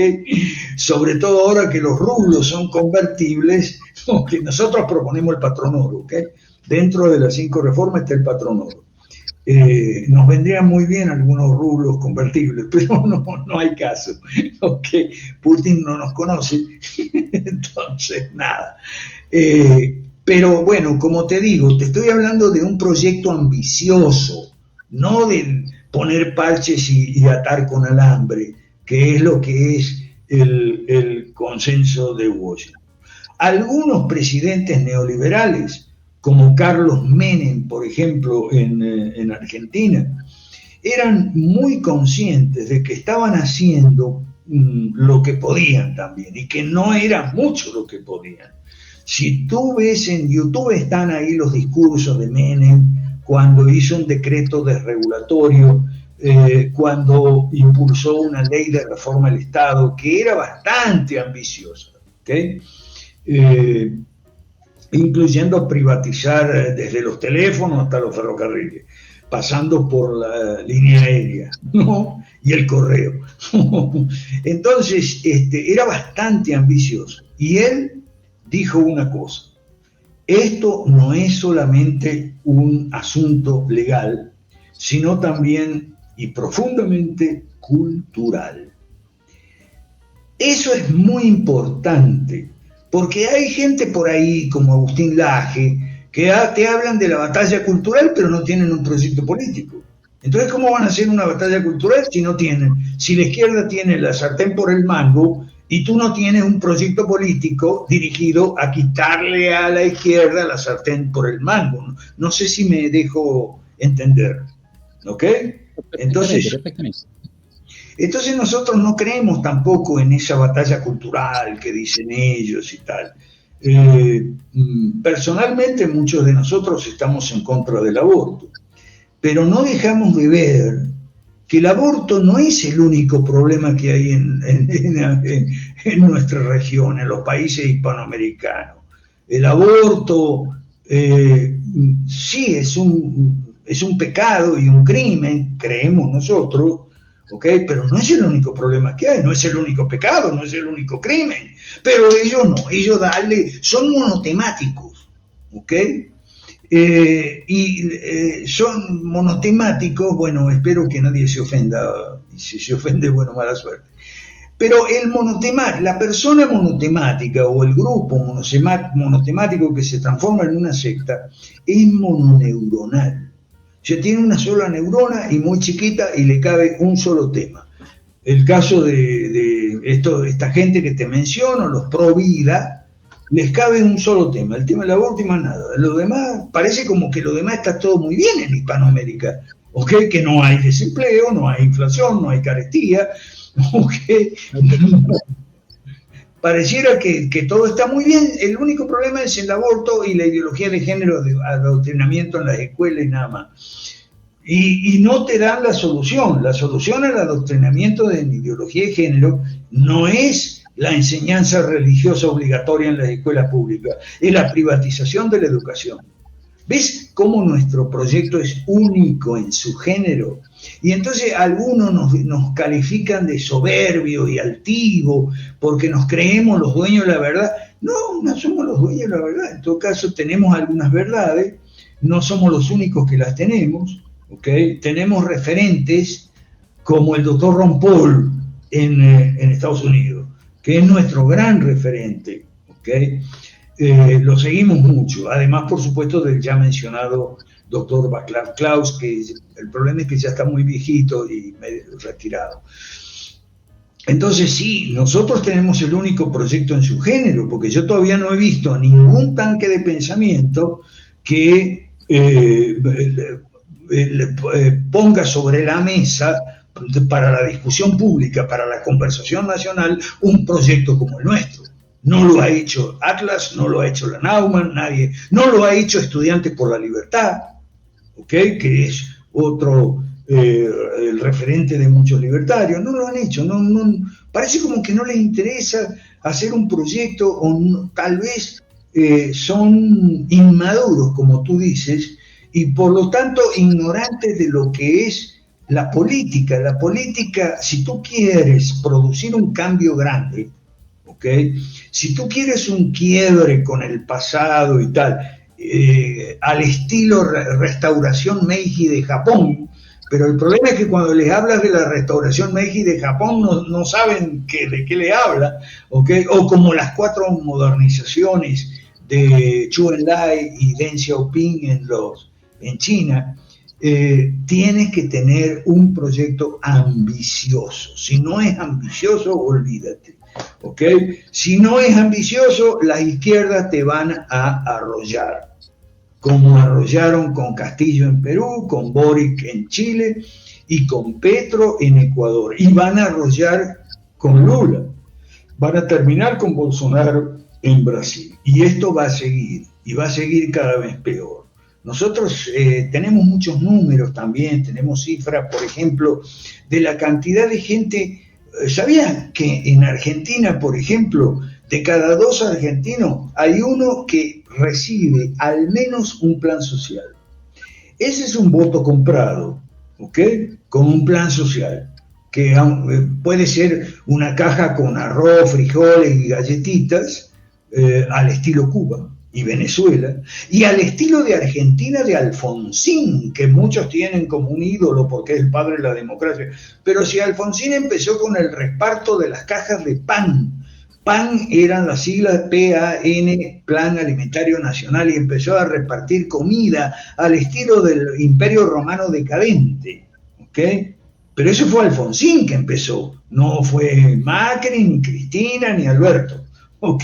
sobre todo ahora que los rublos son convertibles, ok, nosotros proponemos el patrón oro, ok, dentro de las 5 reformas está el patrón oro. Nos vendrían muy bien algunos rublos convertibles, pero no hay caso, ok, Putin no nos conoce, entonces nada. Pero bueno, como te digo, te estoy hablando de un proyecto ambicioso, no de poner parches y atar con alambre, que es lo que es el consenso de Washington. Algunos presidentes neoliberales, como Carlos Menem, por ejemplo, en Argentina, eran muy conscientes de que estaban haciendo lo que podían también, y que no era mucho lo que podían. Si tú ves en YouTube, están ahí los discursos de Menem, cuando hizo un decreto desregulatorio, cuando impulsó una ley de reforma del Estado que era bastante ambiciosa, ¿okay? Incluyendo privatizar desde los teléfonos hasta los ferrocarriles, pasando por la línea aérea, ¿no? Y el correo. Entonces, era bastante ambicioso. Y él dijo una cosa: esto no es solamente un asunto legal, sino también y profundamente cultural. Eso es muy importante, porque hay gente por ahí como Agustín Laje que te hablan de la batalla cultural pero no tienen un proyecto político. Entonces, ¿cómo van a hacer una batalla cultural si no tienen? Si la izquierda tiene la sartén por el mango y tú no tienes un proyecto político dirigido a quitarle a la izquierda la sartén por el mango. No sé si me dejo entender, ¿ok? Entonces nosotros no creemos tampoco en esa batalla cultural que dicen ellos y tal. Personalmente muchos de nosotros estamos en contra del aborto, pero no dejamos de ver que el aborto no es el único problema que hay en nuestra región, en los países hispanoamericanos. El aborto sí es un pecado y un crimen, creemos nosotros, ¿okay? Pero no es el único problema que hay, no es el único pecado, no es el único crimen. Pero ellos no, ellos son monotemáticos, ¿ok? Son monotemáticos, bueno, espero que nadie se ofenda, y si se ofende, bueno, mala suerte. Pero la persona monotemática o el grupo monotemático que se transforma en una secta es mononeuronal. O sea, tiene una sola neurona y muy chiquita y le cabe un solo tema. El caso de esta gente que te menciono, los pro vida, les cabe un solo tema, el tema del aborto y más nada. Lo demás, parece como que lo demás está todo muy bien en Hispanoamérica, ¿ok? Que no hay desempleo, no hay inflación, no hay carestía, ¿ok? Pareciera que todo está muy bien, el único problema es el aborto y la ideología de género, de adoctrinamiento en las escuelas y nada más. Y no te dan la solución al adoctrinamiento de ideología de género no es la enseñanza religiosa obligatoria en las escuelas públicas, es la privatización de la educación. ¿Ves cómo nuestro proyecto es único en su género? Y entonces algunos nos califican de soberbios y altivos porque nos creemos los dueños de la verdad. No somos los dueños de la verdad. En todo caso, tenemos algunas verdades, no somos los únicos que las tenemos, ¿okay? Tenemos referentes como el doctor Ron Paul en Estados Unidos, que es nuestro gran referente, ¿okay? Lo seguimos mucho, además por supuesto del ya mencionado doctor Václav Klaus, que el problema es que ya está muy viejito y medio retirado. Entonces sí, nosotros tenemos el único proyecto en su género, porque yo todavía no he visto ningún tanque de pensamiento que ponga sobre la mesa para la discusión pública, para la conversación nacional, un proyecto como el nuestro. No lo ha hecho Atlas, no lo ha hecho la Naumann, nadie. No lo ha hecho Estudiantes por la Libertad, ¿okay? Que es otro el referente de muchos libertarios. No lo han hecho. Parece como que no les interesa hacer un proyecto, o tal vez son inmaduros, como tú dices, y por lo tanto ignorantes de lo que es la política. La política, si tú quieres producir un cambio grande, ¿okay? Si tú quieres un quiebre con el pasado y tal, al estilo restauración Meiji de Japón, pero el problema es que cuando les hablas de la restauración Meiji de Japón no saben de qué le habla, ¿okay? O como las 4 modernizaciones de Zhou Enlai y Deng Xiaoping en China. Tienes que tener un proyecto ambicioso. Si no es ambicioso, olvídate, ¿ok? Si no es ambicioso, las izquierdas te van a arrollar, como arrollaron con Castillo en Perú, con Boric en Chile y con Petro en Ecuador, y van a arrollar con Lula. Van a terminar con Bolsonaro en Brasil. Y esto va a seguir, y va a seguir cada vez peor. Nosotros tenemos muchos números también, tenemos cifras, por ejemplo, de la cantidad de gente. ¿Sabían que en Argentina, por ejemplo, de cada 2 argentinos hay uno que recibe al menos un plan social? Ese es un voto comprado, ¿ok? Con un plan social, que puede ser una caja con arroz, frijoles y galletitas, al estilo Cuba y Venezuela, y al estilo de Argentina de Alfonsín, que muchos tienen como un ídolo porque es el padre de la democracia. Pero si Alfonsín empezó con el reparto de las cajas de pan, PAN eran las siglas PAN, Plan Alimentario Nacional, y empezó a repartir comida al estilo del Imperio Romano decadente, ¿ok? Pero eso fue Alfonsín que empezó, no fue Macri, ni Cristina, ni Alberto, ¿ok?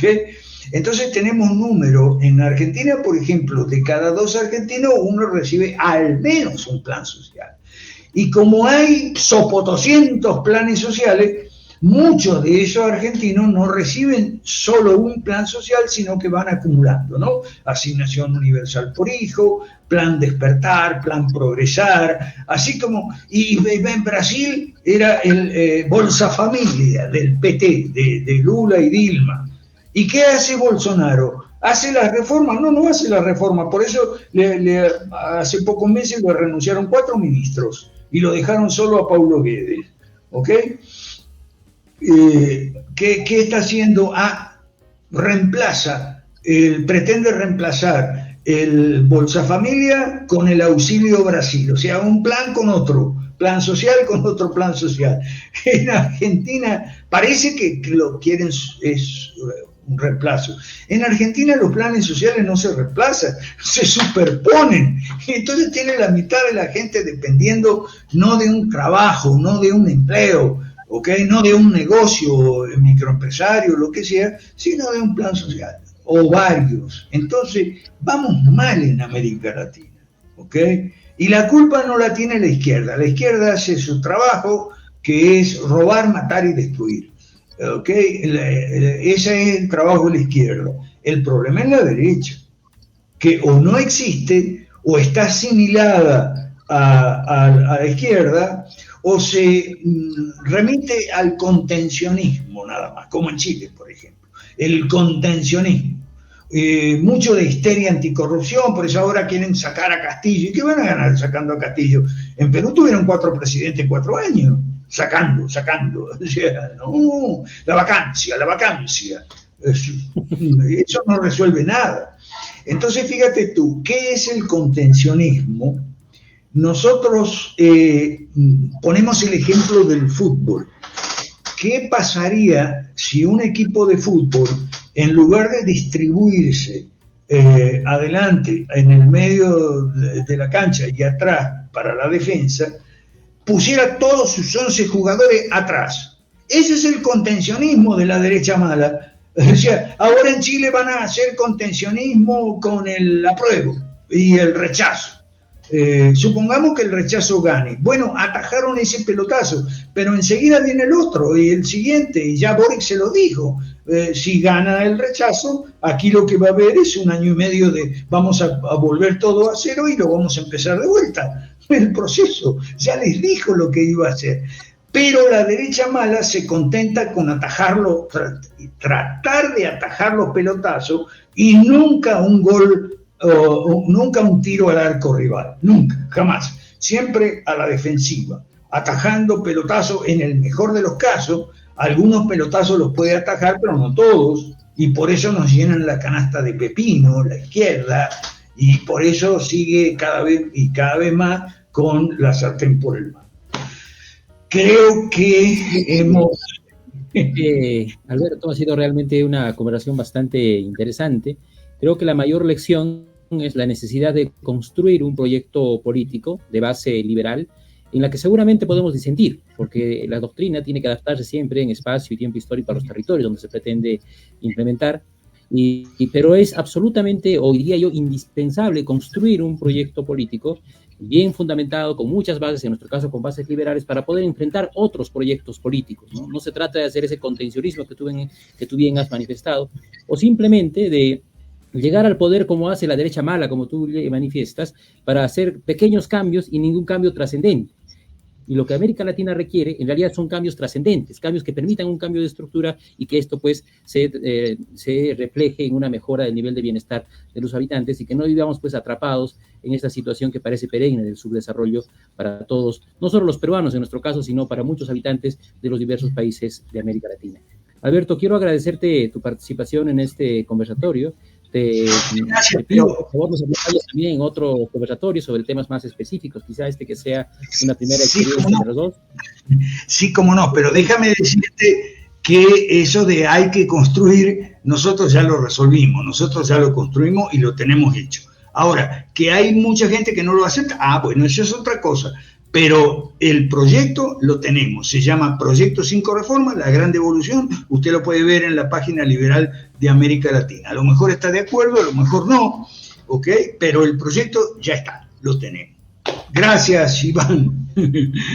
Entonces tenemos un número, en Argentina, por ejemplo, de cada 2 argentinos, uno recibe al menos un plan social. Y como hay sopotoscientos planes sociales, muchos de esos argentinos no reciben solo un plan social, sino que van acumulando, ¿no? Asignación universal por hijo, plan despertar, plan progresar, así como, y en Brasil era el Bolsa Familia del PT, de Lula y Dilma. ¿Y qué hace Bolsonaro? ¿Hace las reformas? No, no hace las reformas. Por eso hace pocos meses le renunciaron 4 ministros y lo dejaron solo a Paulo Guedes. ¿Ok? ¿Qué está haciendo? Pretende reemplazar el Bolsa Familia con el Auxilio Brasil. O sea, un plan con otro. Plan social con otro plan social. En Argentina parece que lo quieren es un reemplazo. En Argentina los planes sociales no se reemplazan, se superponen. Entonces tiene la mitad de la gente dependiendo no de un trabajo, no de un empleo, ¿okay? No de un negocio microempresario, lo que sea, sino de un plan social, o varios. Entonces vamos mal en América Latina, ¿ok? Y la culpa no la tiene la izquierda hace su trabajo, que es robar, matar y destruir. ¿Okay? Ese es el trabajo de la izquierda. El problema es la derecha, que o no existe, o está asimilada a la izquierda, o se remite al contencionismo nada más, como en Chile, por ejemplo. El contencionismo. Mucho de histeria anticorrupción, por eso ahora quieren sacar a Castillo. ¿Y qué van a ganar sacando a Castillo? En Perú tuvieron 4 presidentes en 4 años. Sacando. O sea, no, la vacancia. Eso no resuelve nada. Entonces, fíjate tú, ¿qué es el contencionismo? Nosotros ponemos el ejemplo del fútbol. ¿Qué pasaría si un equipo de fútbol, en lugar de distribuirse adelante, en el medio de la cancha y atrás para la defensa, pusiera todos sus 11 jugadores atrás? Ese es el contencionismo de la derecha mala. O sea, ahora en Chile van a hacer contencionismo con el apruebo y el rechazo. Supongamos que el rechazo gane. Bueno, atajaron ese pelotazo, pero enseguida viene el otro y el siguiente, y ya Boric se lo dijo. Si gana el rechazo, aquí lo que va a haber es 1 año y medio de vamos a volver todo a cero y lo vamos a empezar de vuelta. El proceso ya les dijo lo que iba a hacer. Pero la derecha mala se contenta con atajarlo, tratar de atajar los pelotazos, y nunca un gol, nunca un tiro al arco rival, nunca, jamás. Siempre a la defensiva, atajando pelotazos en el mejor de los casos. Algunos pelotazos los puede atajar, pero no todos, y por eso nos llenan la canasta de pepino, la izquierda, y por eso sigue cada vez más con la sartén por el mango. Creo que hemos... Alberto, ha sido realmente una conversación bastante interesante. Creo que la mayor lección es la necesidad de construir un proyecto político de base liberal en la que seguramente podemos disentir, porque la doctrina tiene que adaptarse siempre en espacio y tiempo histórico a los territorios donde se pretende implementar, pero es absolutamente, o diría yo, indispensable construir un proyecto político bien fundamentado, con muchas bases, en nuestro caso con bases liberales, para poder enfrentar otros proyectos políticos, ¿no? No se trata de hacer ese contencionismo que tú bien has manifestado, o simplemente de llegar al poder como hace la derecha mala, como tú manifiestas, para hacer pequeños cambios y ningún cambio trascendente. Y lo que América Latina requiere, en realidad, son cambios trascendentes, cambios que permitan un cambio de estructura y que esto, pues, se refleje en una mejora del nivel de bienestar de los habitantes y que no vivamos, pues, atrapados en esta situación que parece perenne del subdesarrollo para todos, no solo los peruanos en nuestro caso, sino para muchos habitantes de los diversos países de América Latina. Alberto, quiero agradecerte tu participación en este conversatorio. Te pido, por favor, nos acompañes también en otro conversatorio sobre temas más específicos, quizá que sea una primera experiencia entre los dos. Sí, cómo no, pero déjame decirte que eso de hay que construir, nosotros ya lo resolvimos, nosotros ya lo construimos y lo tenemos hecho. Ahora, que hay mucha gente que no lo acepta, bueno, eso es otra cosa. Pero el proyecto lo tenemos, se llama Proyecto 5 Reformas, la gran devolución, usted lo puede ver en la página liberal de América Latina. A lo mejor está de acuerdo, a lo mejor no, ¿ok? Pero el proyecto ya está, lo tenemos. Gracias, Iván.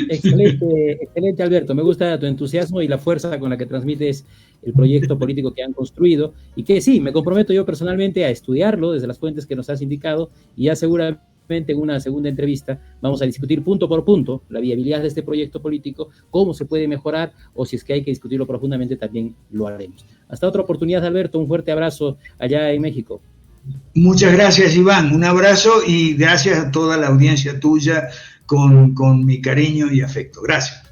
Excelente, Alberto. Me gusta tu entusiasmo y la fuerza con la que transmites el proyecto político que han construido y que sí, me comprometo yo personalmente a estudiarlo desde las fuentes que nos has indicado y ya seguramente en una segunda entrevista vamos a discutir punto por punto la viabilidad de este proyecto político, cómo se puede mejorar o si es que hay que discutirlo profundamente también lo haremos. Hasta otra oportunidad, Alberto, un fuerte abrazo allá en México. Muchas gracias, Iván, un abrazo y gracias a toda la audiencia tuya con mi cariño y afecto. Gracias.